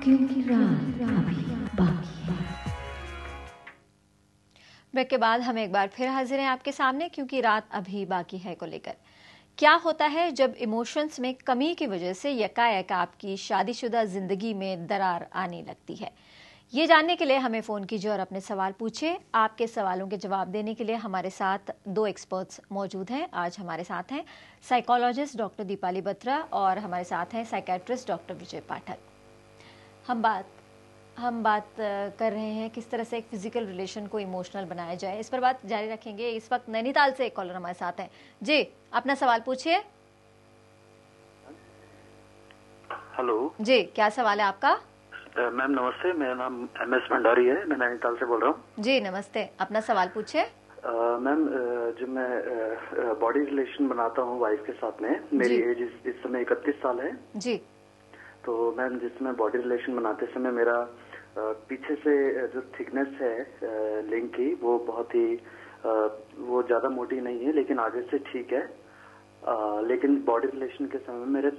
क्योंकि रात अभी बाकी है। ब्रेक के बाद हम एक बार फिर हाजिर हैं आपके सामने क्योंकि रात अभी बाकी है को लेकर। क्या होता है जब इमोशंस में कमी की वजह से यकायक आपकी शादीशुदा जिंदगी में दरार आने लगती है? ये जानने के लिए हमें फ़ोन कीजिए और अपने सवाल पूछिए। आपके सवालों के जवाब देने के लिए हमारे साथ दो एक्सपर्ट्स मौजूद हैं। आज हमारे साथ हैं साइकोलॉजिस्ट डॉक्टर दीपाली बत्रा और हमारे साथ हैं साइकेट्रिस्ट डॉक्टर विजय पाठक। हम बात कर रहे हैं किस तरह से एक फिजिकल रिलेशन को इमोशनल बनाया जाए। इस पर बात जारी रखेंगे। इस वक्त नैनीताल से एक कॉलर हमारे साथ हैं। जी, अपना सवाल पूछिए। हेलो जी, क्या सवाल है आपका? मैम नमस्ते, मेरा नाम MS भंडारी है, मैं नैनीताल से बोल रहा हूँ। जी नमस्ते, अपना सवाल पूछिए। मैम जब मैं बॉडी रिलेशन बनाता हूँ वाइफ के साथ में, मेरी एज इस समय 31 साल है जी। तो मैम जिसमें बॉडी रिलेशन बनाते समय मेरा पीछे से जो थिकनेस है लिंग की वो बहुत ही वो ज्यादा मोटी नहीं है लेकिन आगे से ठीक है। लेकिन बॉडी रिलेशन के समय मेरे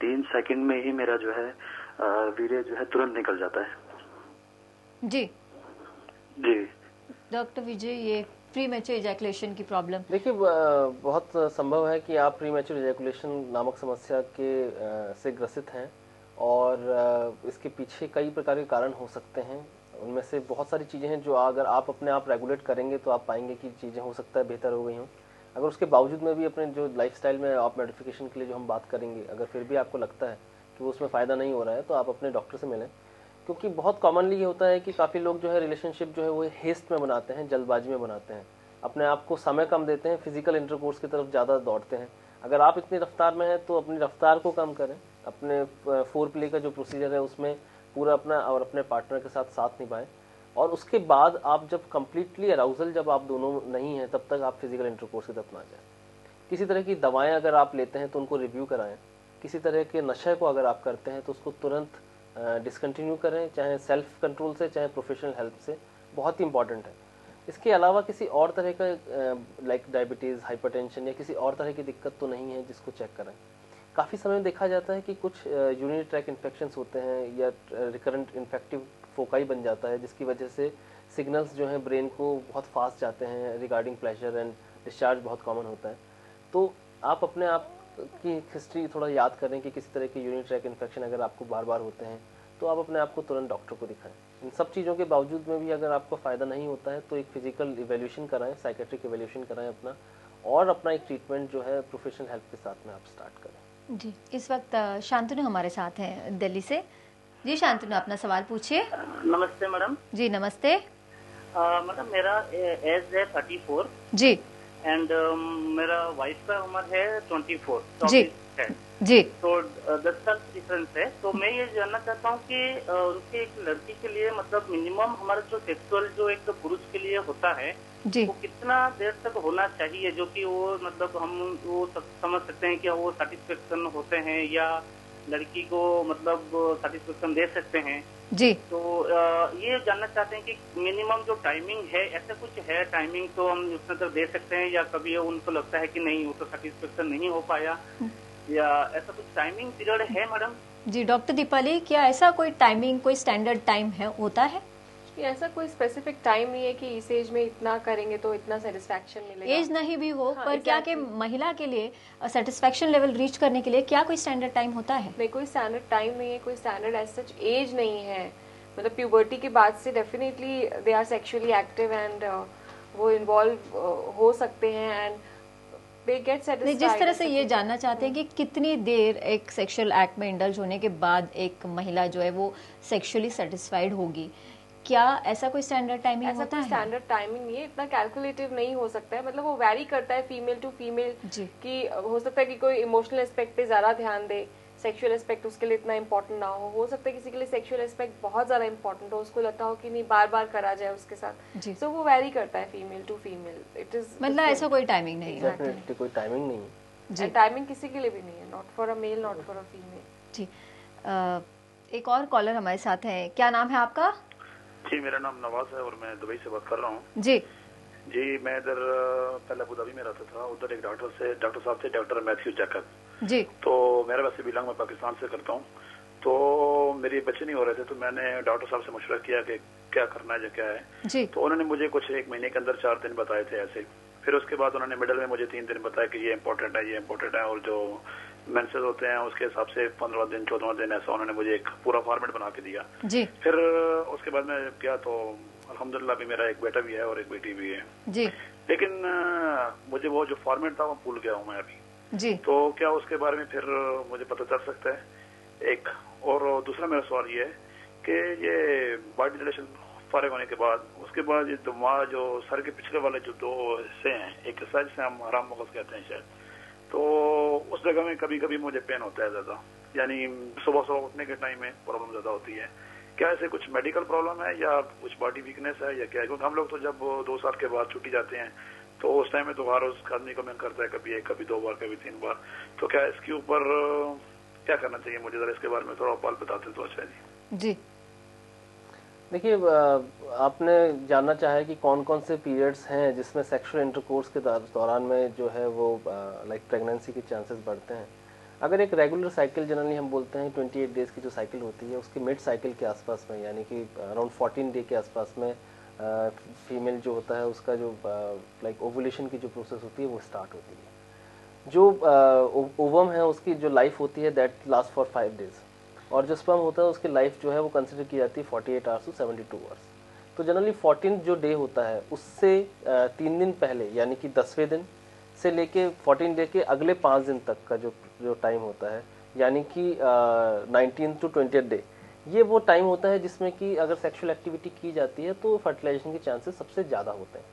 तीन सेकंड में ही मेरा जो है वीर्य जो है तुरंत निकल जाता है। जी जी डॉक्टर विजय, ये प्री मैच्योर इजैकुलेशन की प्रॉब्लम, देखिए बहुत संभव है कि आप प्री मैच्योर इजैकुलेशन नामक समस्या के से ग्रसित हैं और इसके पीछे कई प्रकार के कारण हो सकते हैं। उनमें से बहुत सारी चीज़ें हैं जो अगर आप अपने आप रेगुलेट करेंगे तो आप पाएंगे कि चीज़ें हो सकता है बेहतर हो गई हों। अगर उसके बावजूद में भी अपने जो लाइफस्टाइल में आप मॉडिफिकेशन के लिए जो हम बात करेंगे, अगर फिर भी आपको लगता है कि वो उसमें फ़ायदा नहीं हो रहा है तो आप अपने डॉक्टर से मिलें। क्योंकि बहुत कॉमनली ये होता है कि काफ़ी लोग जो है रिलेशनशिप जो है वो हेस्ट में बनाते हैं, जल्दबाजी में बनाते हैं, अपने आप को समय कम देते हैं, फिजिकल इंटरकोर्स की तरफ ज़्यादा दौड़ते हैं। अगर आप इतनी रफ्तार में हैं तो अपनी रफ्तार को कम करें, अपने फोर प्ले का जो प्रोसीजर है उसमें पूरा अपना और अपने पार्टनर के साथ साथ निभाएं। और उसके बाद आप जब कम्प्लीटली अराउजल जब आप दोनों नहीं हैं तब तक आप फिजिकल इंटरकोर्स की तरफ ना जाएं। किसी तरह की दवाएं अगर आप लेते हैं तो उनको रिव्यू कराएं। किसी तरह के नशे को अगर आप करते हैं तो उसको तुरंत डिसकंटिन्यू करें, चाहे सेल्फ कंट्रोल से चाहे प्रोफेशनल हेल्प से, बहुत ही इंपॉर्टेंट है। इसके अलावा किसी और तरह का लाइक डायबिटीज़, हाइपरटेंशन या किसी और तरह की दिक्कत तो नहीं है जिसको चेक करें। काफ़ी समय में देखा जाता है कि कुछ यूरिनरी ट्रैक इन्फेक्शंस होते हैं या रिकरेंट इन्फेक्टिव फोकाई बन जाता है जिसकी वजह से सिग्नल्स जो हैं ब्रेन को बहुत फास्ट जाते हैं रिगार्डिंग प्लेजर एंड डिस्चार्ज बहुत कॉमन होता है। तो आप अपने आप की हिस्ट्री थोड़ा याद करें कि किसी तरह के यूरिनरी ट्रैक इन्फेक्शन अगर आपको बार बार होते हैं तो आप अपने आप को तुरंत डॉक्टर को दिखाएं। इन सब चीज़ों के बावजूद में भी अगर आपको फ़ायदा नहीं होता है तो एक फिजिकल इवैल्यूएशन कराएं, साइकेट्रिक इवैल्यूएशन कराएं अपना, और अपना एक ट्रीटमेंट जो है प्रोफेशनल हेल्प के साथ में आप स्टार्ट करें। जी, इस वक्त शांतनु हमारे साथ हैं दिल्ली से। जी शांतनु, अपना सवाल पूछिए। नमस्ते मैडम। जी नमस्ते। मैडम मेरा एज है 34 जी एंड मेरा वाइफ का उम्र है 24 जी है जी। तो 10 साल डिफरेंस है। तो मैं ये जानना चाहता हूँ कि उनके एक लड़की के लिए मतलब मिनिमम हमारा जो सेक्सुअल जो एक पुरुष के लिए होता है जी वो कितना देर तक होना चाहिए जो कि वो मतलब हम वो समझ सकते हैं कि वो सेटिस्फेक्शन होते हैं या लड़की को मतलब सेटिस्फेक्शन दे सकते हैं। जी तो ये जानना चाहते हैं कि मिनिमम जो टाइमिंग है ऐसा कुछ है टाइमिंग तो हम उसमें तक दे सकते हैं या कभी उनको लगता है कि नहीं वो तो सेटिस्फेक्शन नहीं हो पाया या ऐसा कुछ टाइमिंग पीरियड है मैडम? जी डॉक्टर दीपाली, क्या ऐसा कोई टाइमिंग, कोई स्टैंडर्ड टाइम है, होता है? ऐसा कोई स्पेसिफिक टाइम नहीं है कि इस एज में इतना करेंगे तो इतना सेटिस्फैक्शन मिलेगा। एज नहीं भी हो हाँ, पर क्या कि महिला के लिए सेटिस्फैक्शन लेवल रीच करने के लिए क्या कोई स्टैंडर्ड टाइम होता है? नहीं, कोई स्टैंडर्ड टाइम नहीं है, कोई स्टैंडर्ड एज सच एज नहीं है। मतलब प्यूबर्टी के बाद से definitely they are sexually active and वो इन्वॉल्व हो सकते हैं एंड दे गेट सेटिस्फाइड। जिस तरह से ये जानना चाहते हैं कि कितनी देर एक सेक्सुअल एक्ट में इंडल्ज होने के बाद एक महिला जो है वो सेक्सुअली सेटिस्फाइड होगी, क्या ऐसा कोई स्टैंडर्ड टाइमिंग होता है? ऐसा कोई स्टैंडर्ड टाइमिंग नहीं है, इतना कैलकुलेटिव नहीं हो सकता है। मतलब वो वैरी करता है फीमेल टू फीमेल कि हो सकता है कि कोई इमोशनल एस्पेक्ट पे ज्यादा ध्यान दे, सेक्सुअल एस्पेक्ट उसके लिए इतना इंपॉर्टेंट ना हो सकता है किसी के लिए सेक्सुअल एस्पेक्ट बहुत ज्यादा इंपॉर्टेंट हो, उसको लगता हो कि नहीं बार बार करा जाए उसके साथ। सो वो वैरी करता है female to female. It is मतलब ऐसा कोई टाइमिंग नहीं है। डेफिनेटली कोई टाइमिंग नहीं है। टाइमिंग किसी के लिए भी नहीं है, not for a male not for a female. जी एक और कॉलर हमारे साथ है। क्या नाम है आपका? जी मेरा नाम नवाज है और मैं दुबई से बात कर रहा हूँ। जी मैं इधर पहले अबू धाबी में रहता था, उधर एक डॉक्टर साहब थे, डॉक्टर मैथ्यू जैकब जी। तो मेरा वैसे बिलोंग मैं पाकिस्तान से करता हूँ। तो मेरे बच्चे नहीं हो रहे थे, तो मैंने डॉक्टर साहब से मशवरा किया कि क्या करना है या क्या है जी। तो उन्होंने मुझे कुछ 1 महीने के अंदर 4 दिन बताए थे ऐसे। फिर उसके बाद उन्होंने मिडल में मुझे 3 दिन बताया कि ये इम्पोर्टेंट है, ये इम्पोर्टेंट है, और जो मेंसेस होते हैं उसके हिसाब से 15 दिन 14 दिन ऐसा उन्होंने मुझे एक पूरा फॉर्मेट बना के दिया जी। फिर उसके बाद मैं गया तो अल्हम्दुलिल्लाह भी मेरा एक बेटा भी है और एक बेटी भी है जी। लेकिन मुझे वो जो फॉर्मेट था वो भूल गया हूँ मैं अभी जी। तो क्या उसके बारे में फिर मुझे पता चल सकता है एक। और दूसरा मेरा सवाल ये है कि ये बॉडी रिलेशन फारिग होने के बाद उसके बाद ये दिमाग जो सर के पिछले वाले जो 2 हिस्से हैं, एक हिस्सा जिसे हम हराम मगज कहते हैं शायद, तो उस जगह में कभी कभी मुझे पेन होता है ज्यादा, यानी सुबह सुबह उठने के टाइम में प्रॉब्लम ज्यादा होती है। क्या ऐसे कुछ मेडिकल प्रॉब्लम है या कुछ बॉडी वीकनेस है या क्या है? क्योंकि हम लोग तो जब 2 साल के बाद छुट्टी जाते हैं तो उस टाइम में तो हर उस आदमी को मन करता है कभी 1 कभी 2 बार कभी 3 बार, तो क्या इसके ऊपर क्या करना चाहिए? मुझे जरा इसके बारे में थोड़ा बाल बताते तो अच्छा है जी। देखिए, आपने जानना चाहा है कि कौन कौन से पीरियड्स हैं जिसमें सेक्सुअल इंटरकोर्स के दौरान में जो है वो लाइक प्रेगनेंसी के चांसेस बढ़ते हैं। अगर एक रेगुलर साइकिल जनरली हम बोलते हैं 28 डेज़ की जो साइकिल होती है उसके मिड साइकिल के आसपास में, यानी कि अराउंड 14 डे के आसपास में फीमेल जो होता है उसका जो लाइक ओवुलेशन की जो प्रोसेस होती है वो स्टार्ट होती है। जो ओवम है उसकी जो लाइफ होती है दैट लास्ट फॉर 5 डेज़, और जो स्पर्म होता है उसकी लाइफ जो है वो कंसिडर की जाती है 48 आवर्स टू 72 आवर्स। तो जनरली 14 जो डे होता है उससे 3 दिन पहले, यानी कि 10वें दिन से लेके 14 डे के अगले 5 दिन तक का जो टाइम होता है, यानी कि 19 टू 20 डे, ये वो टाइम होता है जिसमें कि अगर सेक्सुअल एक्टिविटी की जाती है तो फर्टिलाइजेशन के चांसेस सबसे ज़्यादा होते हैं।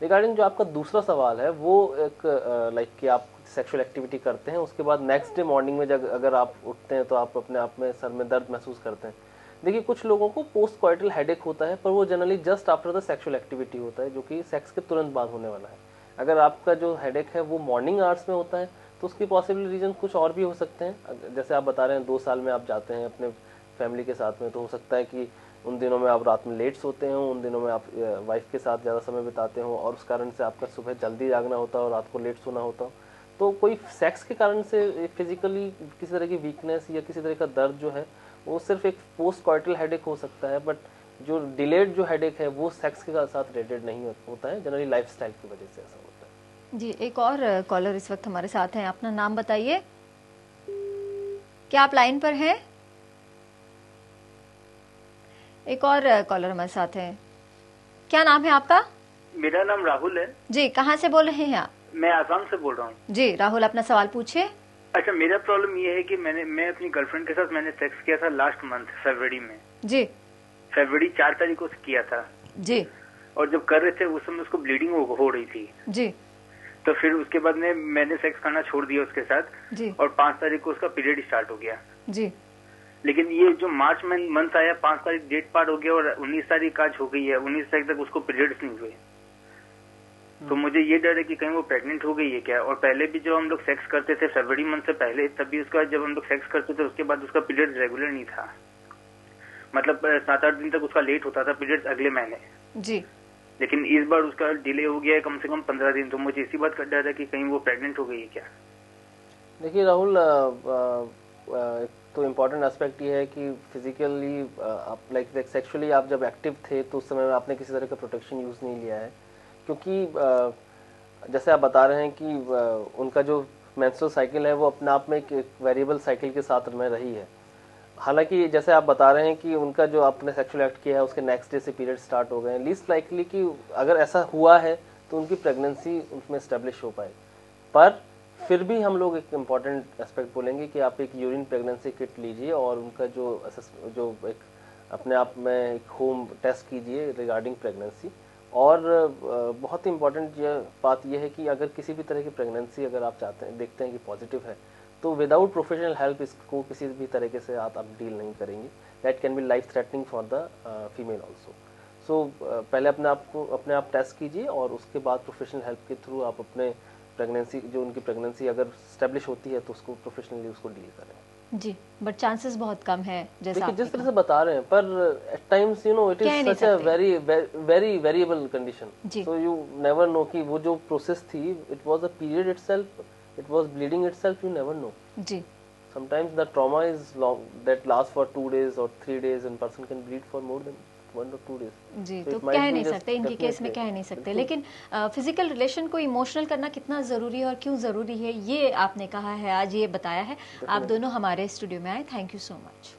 रिगार्डिंग जो आपका दूसरा सवाल है वो एक लाइक कि आप सेक्सुअल एक्टिविटी करते हैं उसके बाद नेक्स्ट डे मॉर्निंग में जब अगर आप उठते हैं तो आप अपने आप में सर में दर्द महसूस करते हैं। देखिए, कुछ लोगों को पोस्ट कॉइटल हेडेक होता है, पर वो generally just after the sexual activity होता है, जो कि सेक्स के तुरंत बाद होने वाला है। अगर आपका जो हेडेक है वो मॉर्निंग आवर्स में होता है तो उसकी पॉसिबल रीजन कुछ और भी हो सकते हैं। जैसे आप बता रहे हैं 2 साल में आप जाते हैं अपने फैमिली के साथ में, तो हो सकता है कि उन दिनों में आप रात में लेट सोते हो, उन दिनों में आप वाइफ के साथ ज़्यादा समय बिताते हो और उस कारण से आपका सुबह जल्दी जागना होता है और रात को लेट सोना होता हो। तो कोई सेक्स के कारण से फिजिकली किसी तरह की वीकनेस या किसी तरह का दर्द जो है वो सिर्फ एक पोस्ट कॉइटल हेडेक हो सकता है, बट जो डिलेड जो हेडेक है वो सेक्स के साथ रिलेटेड नहीं होता है, जनरली लाइफस्टाइल की वजह से ऐसा होता है। जी, एक और कॉलर इस वक्त हमारे साथ हैं। अपना नाम बताइए। क्या आप लाइन पर हैं? एक और कॉलर हमारे साथ है। क्या नाम है आपका? मेरा नाम राहुल है जी। कहाँ से बोल रहे हैं आप? मैं आसाम से बोल रहा हूँ। जी राहुल, अपना सवाल पूछिए। अच्छा, मेरा प्रॉब्लम ये है कि मैं अपनी गर्लफ्रेंड के साथ मैंने सेक्स किया था लास्ट मंथ फरवरी में। जी। फरवरी 4 तारीख को किया था जी। और जब कर रहे थे उस समय उसको ब्लीडिंग हो रही थी जी। तो फिर उसके बाद मैंने सेक्स करना छोड़ दिया उसके साथ जी। और 5 तारीख को उसका पीरियड स्टार्ट हो गया। जी। लेकिन ये जो मार्च में मंथ आया 5 तारीख डेट पार हो गया और 19 तारीख आज हो गई है, 19 तारीख तक उसको पीरियड्स नहीं हुए। तो मुझे ये डर है कि कहीं वो प्रेग्नेंट हो गई है क्या। और पहले भी जब हम लोग सेक्स करते थे फरवरी मंथ से पहले, तभी उसका जब हम लोग सेक्स करते थे उसके बाद उसका पीरियड रेगुलर नहीं था, मतलब 7-8 दिन तक उसका लेट होता था पीरियड अगले महीने। जी। लेकिन इस बार उसका डिले हो गया है कम से कम 15 दिन। तो मुझे इसी बात का डर है कि कहीं वो प्रेग्नेंट हो गई है क्या। देखिए राहुल, तो इम्पॉर्टेंट एस्पेक्ट ये है कि फिजिकली आप लाइक सेक्सुअली आप जब एक्टिव थे तो उस समय में आपने किसी तरह का प्रोटेक्शन यूज़ नहीं लिया है, क्योंकि जैसे आप बता रहे हैं कि उनका जो मेंस्ट्रुअल साइकिल है वो अपने आप में एक वेरिएबल साइकिल के साथ में रही है। हालांकि जैसे आप बता रहे हैं कि उनका जो आपने सेक्सुअल एक्ट किया है उसके नेक्स्ट डे से पीरियड स्टार्ट हो गए हैं, लीस्ट लाइकली कि अगर ऐसा हुआ है तो उनकी प्रेगनेंसी उसमें एस्टेब्लिश हो पाए। पर फिर भी हम लोग एक इम्पॉर्टेंट एस्पेक्ट बोलेंगे कि आप एक यूरिन प्रेगनेंसी किट जो और उनका जो एक अपने आप में एक होम टेस्ट कीजिए रिगार्डिंग प्रेगनेंसी। और बहुत ही इम्पॉर्टेंट बात यह है कि अगर किसी भी तरह की प्रेगनेंसी अगर आप चाहते हैं देखते हैं कि पॉजिटिव है तो विदाउट प्रोफेशनल हेल्प इसको किसी भी तरीके से आप डील नहीं करेंगे। That can be life threatening for the female also. So पहले अपने आप टेस्ट कीजिए और उसके बाद प्रोफेशनल हेल्प के थ्रू आप अपने प्रेगनेंसी जो उनकी प्रेगनेंसी अगर स्टैब्लिश होती है तो उसको प्रोफेशनली उसको डील करें। जी, बट चांसेस बहुत कम है जैसा आप जिस तरह से बता रहे हैं, पर at times you know it is such a very variable condition. So you never know कि वो जो प्रोसेस थी it was a period itself, it was bleeding itself, you never know. जी, Sometimes the trauma is long, that lasts for 2 days or 3 days, and person can bleed for more than 1 or 2 days. Ji, So तो it might कह be नहीं just सकते, इनके case में कह नहीं सकते, लेकिन फिजिकल रिलेशन को इमोशनल करना कितना ज़रूरी है और क्यों ज़रूरी है, ये आपने कहा है, आज ये बताया है। आप दोनों हमारे स्टूडियो में आए, थैंक यू सो मच।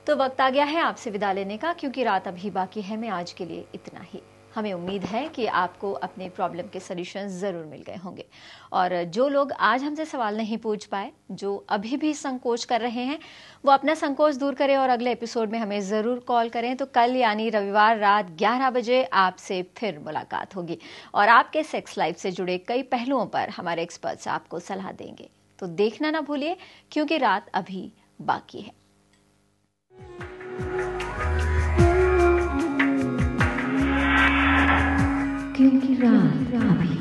तो वक्त आ गया है आपसे विदा लेने का, क्योंकि रात अभी बाकी है। मैं आज के लिए इतना ही। हमें उम्मीद है कि आपको अपने प्रॉब्लम के सॉल्यूशंस ज़रूर मिल गए होंगे, और जो लोग आज हमसे सवाल नहीं पूछ पाए, जो अभी भी संकोच कर रहे हैं, वो अपना संकोच दूर करें और अगले एपिसोड में हमें ज़रूर कॉल करें। तो कल यानी रविवार रात 11 बजे आपसे फिर मुलाकात होगी, और आपके सेक्स लाइफ से जुड़े कई पहलुओं पर हमारे एक्सपर्ट्स आपको सलाह देंगे। तो देखना ना भूलिए, क्योंकि रात अभी बाकी है। क्योंकि रात अभी